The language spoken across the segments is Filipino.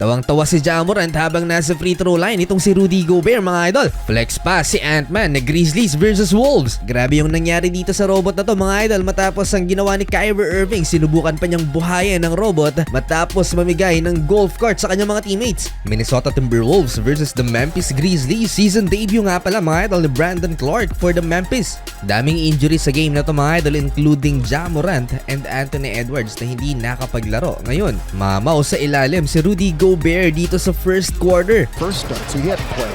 Tawang-tawa si Ja Morant habang nasa free throw line itong si Rudy Gobert mga idol. Flex pa si Ant-Man na Grizzlies versus Wolves. Grabe yung nangyari dito sa robot na to mga idol, matapos ang ginawa ni Kyrie Irving, sinubukan pa niyang buhayin ng robot matapos mamigay ng golf cart sa kanyang mga teammates. Minnesota Timberwolves versus the Memphis Grizzlies. Season debut nga pala mga idol ni Brandon Clark for the Memphis. Daming injuries sa game na to mga idol, including Ja Morant and Anthony Edwards na hindi nakapaglaro. Ngayon, mamaw sa ilalim si Rudy Gobert dito sa first quarter. First start, so he had to play.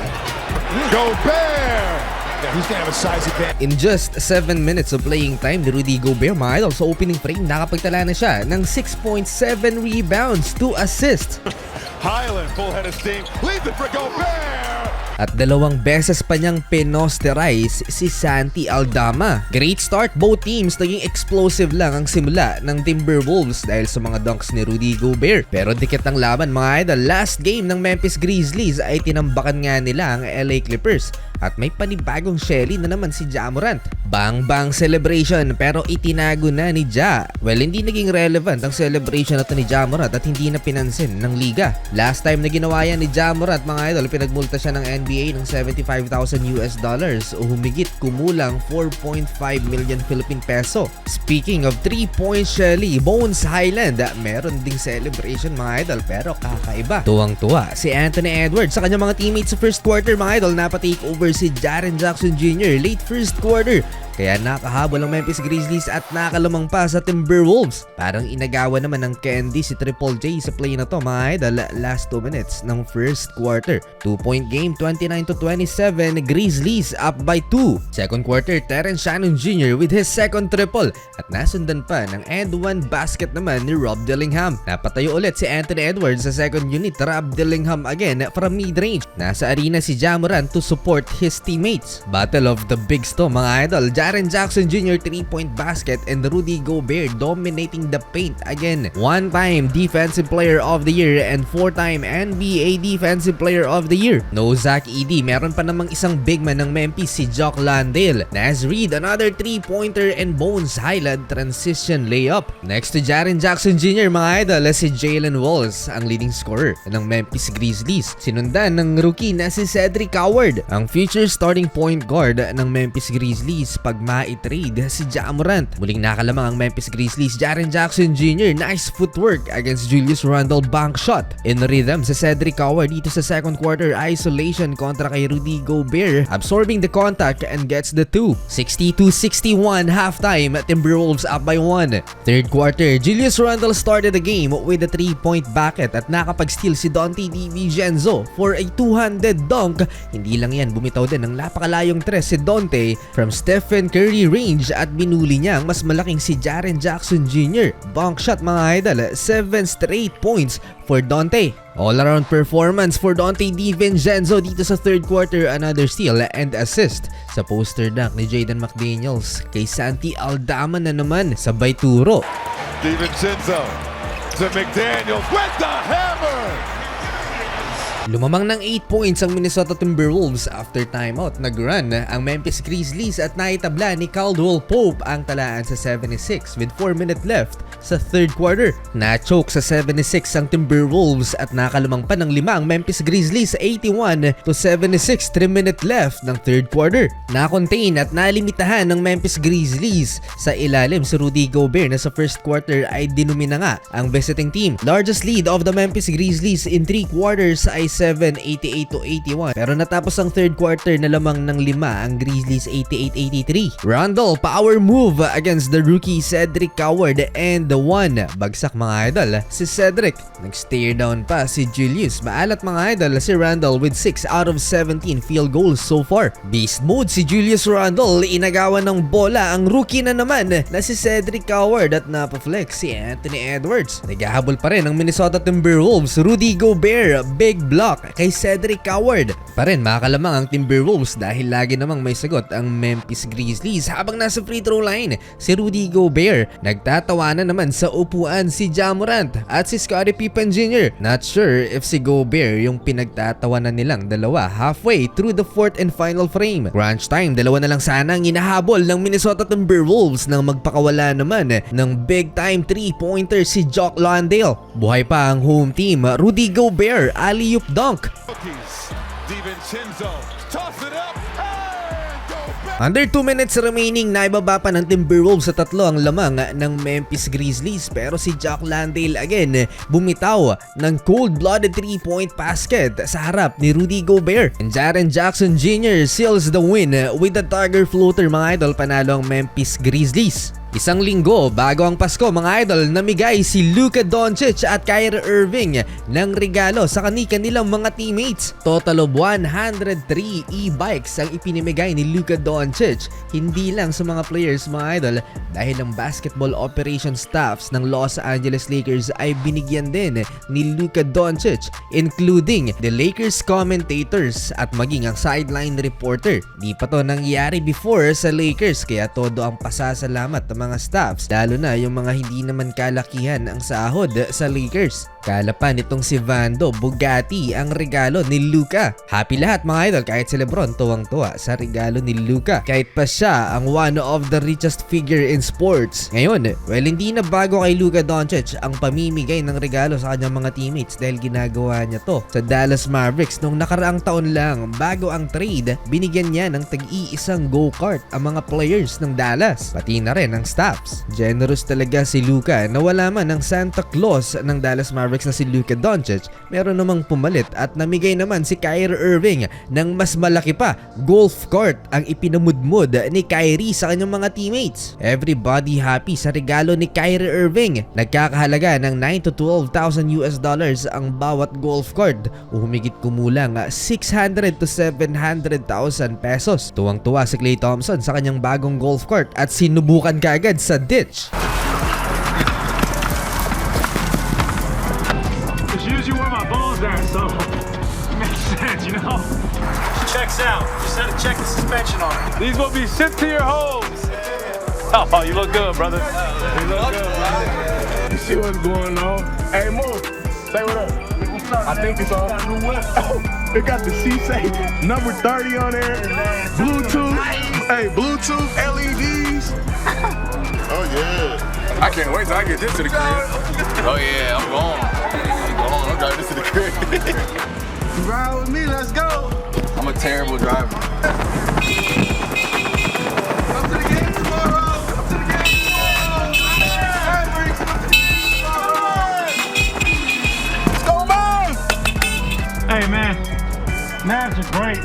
Gobert! Yeah, he's gonna have a size advantage. In just 7 minutes of playing time ni Rudy Gobert mga idol, sa opening frame nakapagtala na siya ng 6.7 rebounds, 2 assists. Highland, full head of steam, leads it for Gobert! At 2 beses pa niyang pinosterize si Santi Aldama. Great start, both teams naging explosive lang ang simula ng Timberwolves dahil sa mga dunks ni Rudy Gobert. Pero dikit ang laban mga idol. Last game ng Memphis Grizzlies ay tinambakan nga nila ang LA Clippers. At may panibagong Shelly na naman si Ja Morant. Bang-bang celebration pero itinago na ni Ja. Well, hindi naging relevant ang celebration na to ni Ja Morant at hindi na pinansin ng liga. Last time na ginawa yan ni Ja Morant mga idol, pinagmulta siya ng NBA ng $75,000 o humigit kumulang 4.5 million Philippine peso. Speaking of 3-point Shelly, Bones Highland, meron ding celebration mga idol pero kakaiba. Tuwang-tuwa si Anthony Edwards sa kanyang mga teammates sa first quarter mga idol, napa-take over si Jaren Jackson Jr. late first quarter. Kaya nakahabol ang Memphis Grizzlies at nakalamang pa sa Timberwolves. Parang inagawa naman ng candy si Triple J sa play na to mga idol, last 2 minutes ng first quarter. 2-point game, 29-27, Grizzlies up by 2. Second quarter, Terrence Shannon Jr. with his second triple at nasundan pa ng and-one basket naman ni Rob Dillingham. Napatayo ulit si Anthony Edwards sa second unit, Rob Dillingham again from mid-range. Nasa arena si Ja Morant to support his teammates. Battle of the Bigs to mga idol. Jaren Jackson Jr. 3-point basket and Rudy Gobert dominating the paint again. 1-time Defensive Player of the Year and 4-time NBA Defensive Player of the Year. No Zach Edey, meron pa namang isang big man ng Memphis si Jock Landale. Naz Reid, another 3-pointer and Bones Highland transition layup. Next to Jaren Jackson Jr. mga idol, si Jalen Walls ang leading scorer ng Memphis Grizzlies. Sinundan ng rookie na si Cedric Coward, ang future starting point guard ng Memphis Grizzlies pag ma-trade si Ja Morant. Muling nakalamang ang Memphis Grizzlies. Jaren Jackson Jr. nice footwork against Julius Randle bank shot. In rhythm si Cedric Coward dito sa second quarter isolation kontra kay Rudy Gobert, absorbing the contact and gets the 2. 62-61 halftime, Timberwolves up by 1. Third quarter, Julius Randle started the game with a 3-point bucket at nakapag-steal si Donte DiVincenzo for a 200 dunk. Hindi lang yan, bumitaw din ng napakalayong tres si Donte from Stephen Curry range at binuli niya ang mas malaking si Jaren Jackson Jr. Bunk shot mga idol, 7 straight points for Donte. All-around performance for Donte DiVincenzo dito sa third quarter, another steal and assist sa poster dunk ni Jaden McDaniels kay Santi Aldama na naman, sabay turo. DiVincenzo to McDaniels with the hammer! Lumamang ng 8 points ang Minnesota Timberwolves after timeout. Nag-run ang Memphis Grizzlies at naitabla ni Caldwell Pope ang talaan sa 76 with 4 minutes left sa third quarter. Na-choke sa 76 ang Timberwolves at nakalamang pa ng 5 ang Memphis Grizzlies, 81-76, 3 minutes left ng third quarter. Na-contain at nalimitahan ng Memphis Grizzlies sa ilalim si Rudy Gobert na sa first quarter ay dinumi na nga ang visiting team. Largest lead of the Memphis Grizzlies in 3 quarters ay 87-88-81. Pero natapos ang third quarter na lamang ng 5 ang Grizzlies, 88-83. Randle power move against the rookie Cedric Coward and the 1. Bagsak mga idol si Cedric. Nag-stare down pa si Julius. Maalat mga idol si Randle with 6 out of 17 field goals so far. Beast mode si Julius Randle. Inagawan ng bola ang rookie na naman na si Cedric Coward at napaflex si Anthony Edwards. Naghahabol pa rin ang Minnesota Timberwolves. Rudy Gobert, big block block kay Cedric Coward. Pa rin makakalamang ang Timberwolves dahil lagi namang may sagot ang Memphis Grizzlies. Habang nasa free throw line, si Rudy Gobert. Nagtatawanan naman sa upuan si Ja Morant at si Scottie Pippen Jr. Not sure if si Gobert yung pinagtatawanan nilang dalawa halfway through the fourth and final frame. Crunch time, dalawa na lang sana ang inahabol ng Minnesota Timberwolves nang magpakawala naman ng big time 3-pointer si Jock Landale. Buhay pa ang home team, Rudy Gobert alley-oop dunk. DiVincenzo, toss it up, and go back. Under 2 minutes remaining, naibaba pa ng Timberwolves sa 3 ang lamang ng Memphis Grizzlies, pero si Jock Landale again bumitaw ng cold-blooded 3-point basket sa harap ni Rudy Gobert. And Jaren Jackson Jr. seals the win with the Tiger floater. Mga idol, panalo ang Memphis Grizzlies. Isang linggo bago ang Pasko, mga idol, namigay si Luka Doncic at Kyrie Irving ng regalo sa kanilang mga teammates. Total of 103 e-bikes ang ipinamigay ni Luka Doncic, hindi lang sa mga players, mga idol, dahil ang basketball operation staffs ng Los Angeles Lakers ay binigyan din ni Luka Doncic, including the Lakers commentators at maging ang sideline reporter. Di pa to nangyari before sa Lakers, kaya todo ang pasasalamat ng mga staffs, lalo na yung mga hindi naman kalakihan ang sahod sa Lakers. Kalapan itong si Vando, Bugatti ang regalo ni Luka. Happy lahat, mga idol, kahit si Lebron tuwang-tuwa sa regalo ni Luka. Kahit pa siya ang one of the richest figure in sports. Ngayon, well, hindi na bago kay Luka Doncic ang pamimigay ng regalo sa kanyang mga teammates dahil ginagawa niya to sa Dallas Mavericks nung nakaraang taon lang. Bago ang trade, binigyan niya ng tag-iisang go-kart ang mga players ng Dallas, pati na rin ang staffs. Generous talaga si Luka na wala man ang Santa Claus ng Dallas Mavericks na si Luka Doncic, meron namang pumalit at namigay naman si Kyrie Irving ng mas malaki pa, golf cart ang ipinamudmud ni Kyrie sa kanyang mga teammates. Everybody happy sa regalo ni Kyrie Irving. Nagkakahalaga ng $9,000 to $12,000 ang bawat golf cart o humigit kumulang 600 to 700,000 pesos. Tuwang-tuwa si Klay Thompson sa kanyang bagong golf cart at sinubukan kaagad sa ditch. Usually where my balls at, so it makes sense, you know? Checks out. Just had to check the suspension on it. These will be sent to your homes. Oh, you look good, brother. You look good, brother. You see what's going on? Hey, Mo, say what up. What's up, I think it's on. Oh, they got the C-Say number 30 on there. Bluetooth. Hey, Bluetooth, LEDs. Oh yeah. I can't wait till I get this to the crib. Oh yeah, I'm gone. I'm driving this to the crib. You ride with me, let's go. I'm a terrible driver. Come to the game tomorrow. Come to the game tomorrow. Mavericks, come to the game tomorrow. Let's go, Mavs! Hey, man. Mavs are great.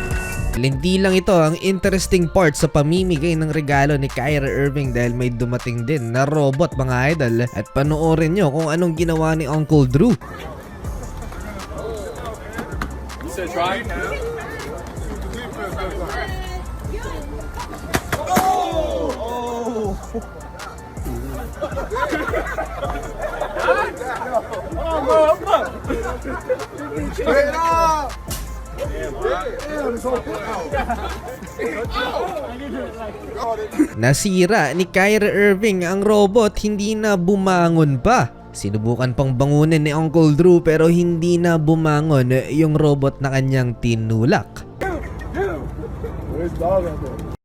Hindi lang ito ang interesting part sa pamimigay ng regalo ni Kyrie Irving dahil may dumating din na robot, mga idol, at panoorin nyo kung anong ginawa ni Uncle Drew. Try. Straight up. Nasira ni Kyrie Irving ang robot, hindi na bumangon pa. Sinubukan pang bangunin ni Uncle Drew pero hindi na bumangon yung robot na kanyang tinulak. Where's the dog out there?